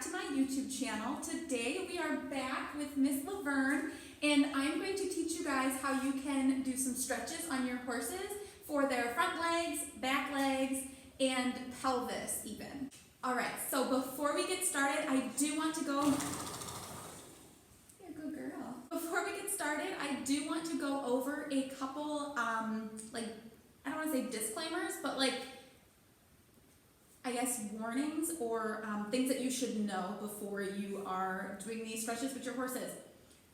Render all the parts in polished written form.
to my YouTube channel. Today we are back with Miss Laverne, and I'm going to teach you guys how you can do some stretches on your horses for their front legs, back legs, and pelvis even. Alright, so before we get started, I do want to go... You're a good girl. Before we get started, I do want to go over a couple, I don't want to say disclaimers, but I guess warnings or things that you should know before you are doing these stretches with your horses.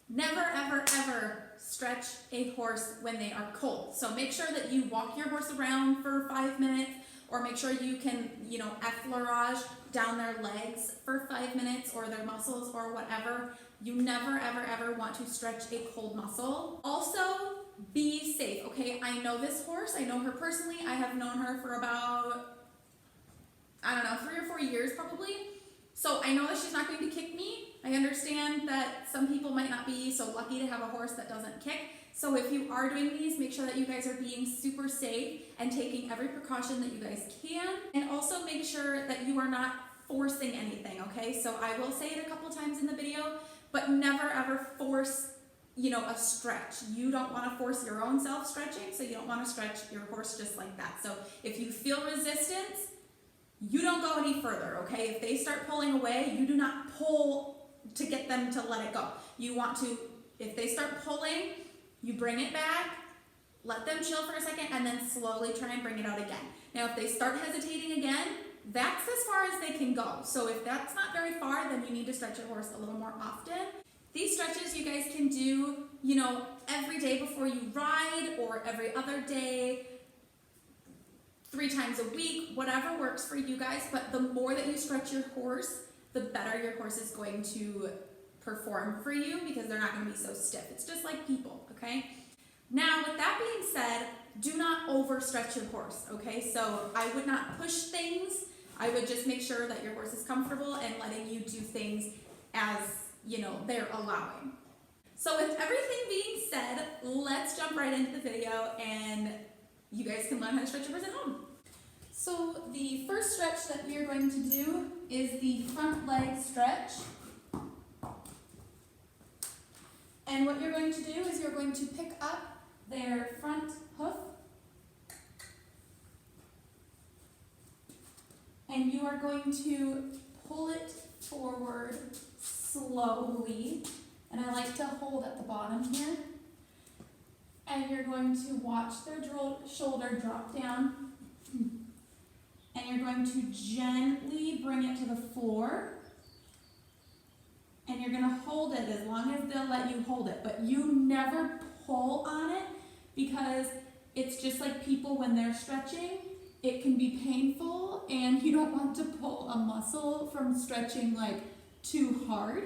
Never, ever, ever stretch a horse when they are cold. So make sure that you walk your horse around for 5 minutes, or make sure you can, effleurage down their legs for 5 minutes, or their muscles, or whatever. You never, ever, ever want to stretch a cold muscle. Also, be safe, okay? I know this horse. I know her personally. I have known her for about, 3 or 4 years probably. So I know that she's not going to kick me. I understand that some people might not be so lucky to have a horse that doesn't kick. So if you are doing these, make sure that you guys are being super safe and taking every precaution that you guys can. And also make sure that you are not forcing anything, okay? So I will say it a couple times in the video, but never ever force, a stretch. You don't want to force your own self stretching, so you don't want to stretch your horse just like that. So if you feel resistance, you don't go any further, okay? If they start pulling away, you do not pull to get them to let it go. You want to, if they start pulling, you bring it back, let them chill for a second, and then slowly try and bring it out again. Now, if they start hesitating again, that's as far as they can go. So if that's not very far, then you need to stretch your horse a little more often. These stretches you guys can do, every day before you ride, or every other day, 3 times a week, whatever works for you guys. But the more that you stretch your horse, the better your horse is going to perform for you, because they're not going to be so stiff. It's just like people, okay? Now, with that being said, do not overstretch your horse, okay? So I would not push things. I would just make sure that your horse is comfortable and letting you do things as, they're allowing. So with everything being said, let's jump right into the video and you guys can learn how to stretch your horse at home. So the first stretch that we are going to do is the front leg stretch. And what you're going to do is you're going to pick up their front hoof, and you are going to pull it forward slowly. And I like to hold at the bottom here. And you're going to watch their shoulder drop down. And you're going to gently bring it to the floor. And you're going to hold it as long as they'll let you hold it. But you never pull on it, because it's just like people when they're stretching. It can be painful, and you don't want to pull a muscle from stretching too hard.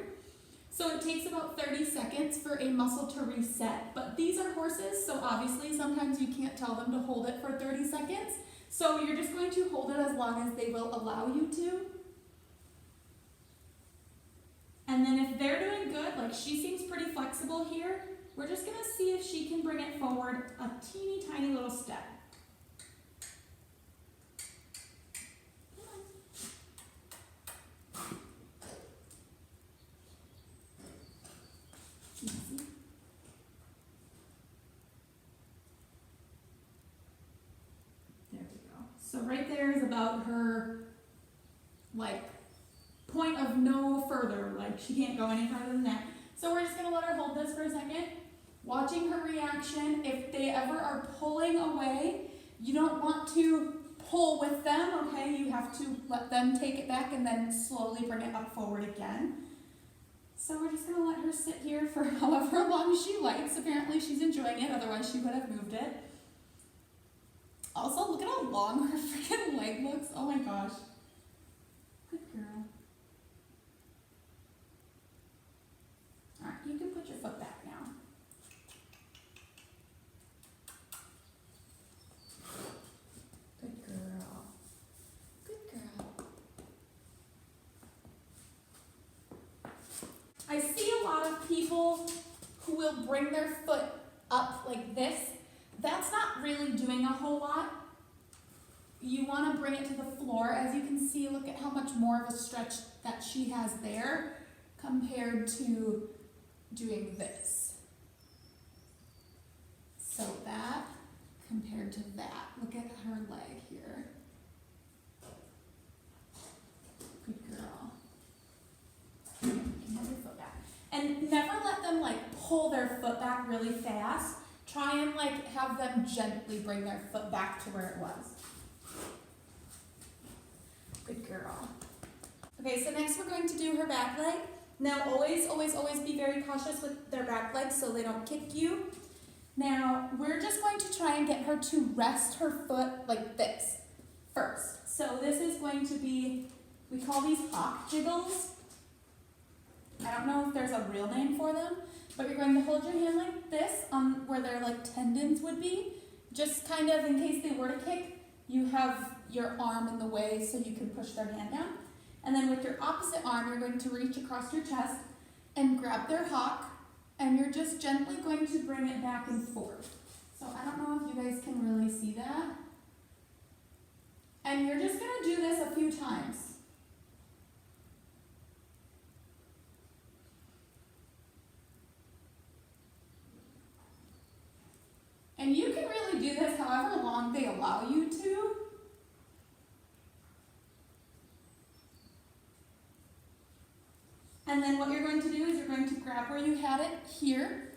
So it takes about 30 seconds for a muscle to reset. But these are horses, so obviously sometimes you can't tell them to hold it for 30 seconds. So you're just going to hold it as long as they will allow you to. And then if they're doing good, she seems pretty flexible here, we're just going to see if she can bring it forward a teeny tiny little step. So right there is about her, point of no further. She can't go any further than that. So we're just going to let her hold this for a second, watching her reaction. If they ever are pulling away, you don't want to pull with them, okay? You have to let them take it back and then slowly bring it up forward again. So we're just going to let her sit here for however long she likes. Apparently she's enjoying it, otherwise she would have moved it. Also, look at how long her freaking leg looks. Oh my gosh. Good girl. Alright, you can put your foot back now. Good girl. Good girl. I see a lot of people who will bring their foot up like this. That's not really doing a whole lot. you want to bring it to the floor. As you can see, look at how much more of a stretch that she has there compared to doing this. So that compared to that. Look at her leg here. Good girl. Move your foot back. And never let them like pull their foot back really fast. Try and like have them gently bring their foot back to where it was. Good girl. Okay, so next we're going to do her back leg. Now always be very cautious with their back legs so they don't kick you. Now we're just going to try and get her to rest her foot like this first. So this is going to be, we call these hawk jiggles. I don't know if there's a real name for them, but you're going to hold your hand like this where their like tendons would be. Just kind of in case they were to kick, you have your arm in the way so you can push their hand down. And then with your opposite arm, you're going to reach across your chest and grab their hawk, and you're just gently going to bring it back and forth. So I don't know if you guys can really see that. And you're just going to do this a few times. And you can really do this however long they allow you to. And then what you're going to do is you're going to grab where you had it here,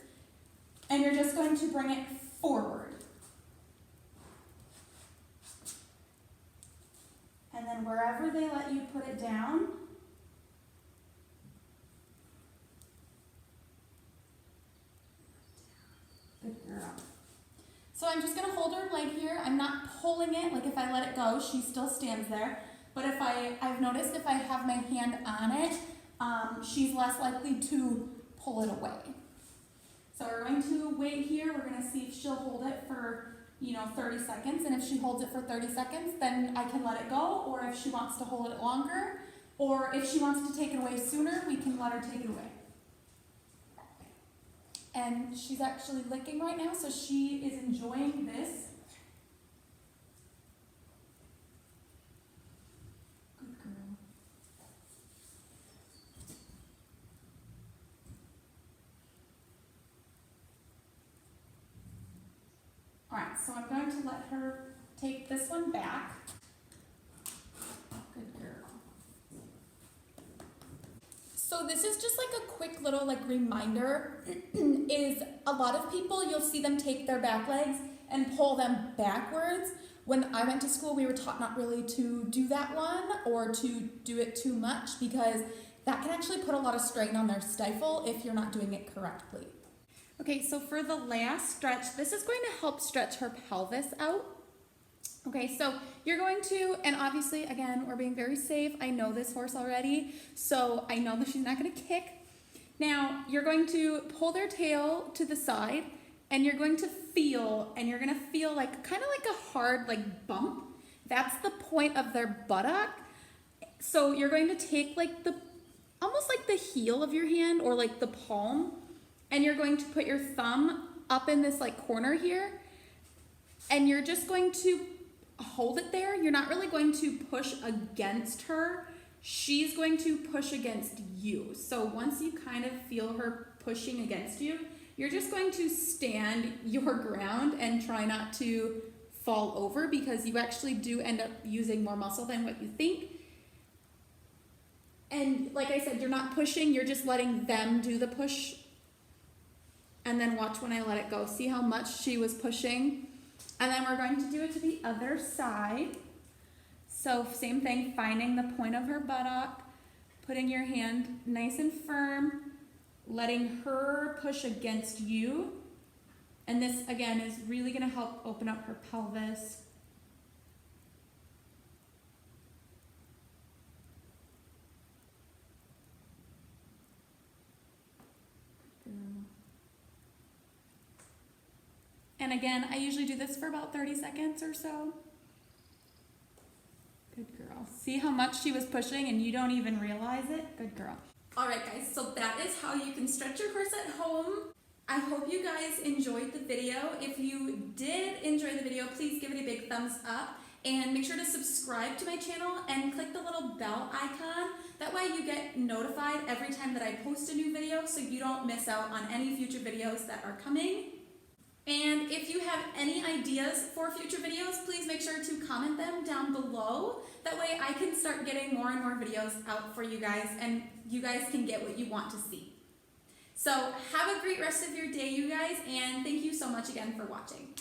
and you're just going to bring it forward. And then wherever they let you put it down, good girl. So I'm just going to hold her leg here. I'm not pulling it, like if I let it go, she still stands there. But if I've noticed if I have my hand on it, she's less likely to pull it away. So we're going to wait here. We're going to see if she'll hold it for, 30 seconds. And if she holds it for 30 seconds, then I can let it go. Or if she wants to hold it longer, or if she wants to take it away sooner, we can let her take it away. And she's actually licking right now, so she is enjoying this. Good girl. All right, so I'm going to let her take this one back. Good girl. So this is just like a quick little reminder is a lot of people, you'll see them take their back legs and pull them backwards. When I went to school, we were taught not really to do that one or to do it too much because that can actually put a lot of strain on their stifle if you're not doing it correctly. Okay, so for the last stretch, this is going to help stretch her pelvis out. Okay, so you're going to, and obviously, again, we're being very safe. I know this horse already, so I know that she's not going to kick. Now, you're going to pull their tail to the side, and you're going to feel, kind of like a hard, bump. That's the point of their buttock. So you're going to take, almost like the heel of your hand, or the palm, and you're going to put your thumb up in this, corner here, and you're just going to hold it there. You're not really going to push against her. She's going to push against you. So once you kind of feel her pushing against you, you're just going to stand your ground and try not to fall over because you actually do end up using more muscle than what you think. And like I said, you're not pushing, you're just letting them do the push. And then watch when I let it go. See how much she was pushing? And then we're going to do it to the other side. So same thing, finding the point of her buttock, putting your hand nice and firm, letting her push against you. And this, again, is really going to help open up her pelvis. And again, I usually do this for about 30 seconds or so. Good girl. See how much she was pushing and you don't even realize it? Good girl. All right, guys, so that is how you can stretch your horse at home. I hope you guys enjoyed the video. If you did enjoy the video, please give it a big thumbs up. And make sure to subscribe to my channel and click the little bell icon. That way you get notified every time that I post a new video so you don't miss out on any future videos that are coming. And if you have any ideas for future videos, please make sure to comment them down below. That way I can start getting more and more videos out for you guys and you guys can get what you want to see. So have a great rest of your day, you guys, and thank you so much again for watching.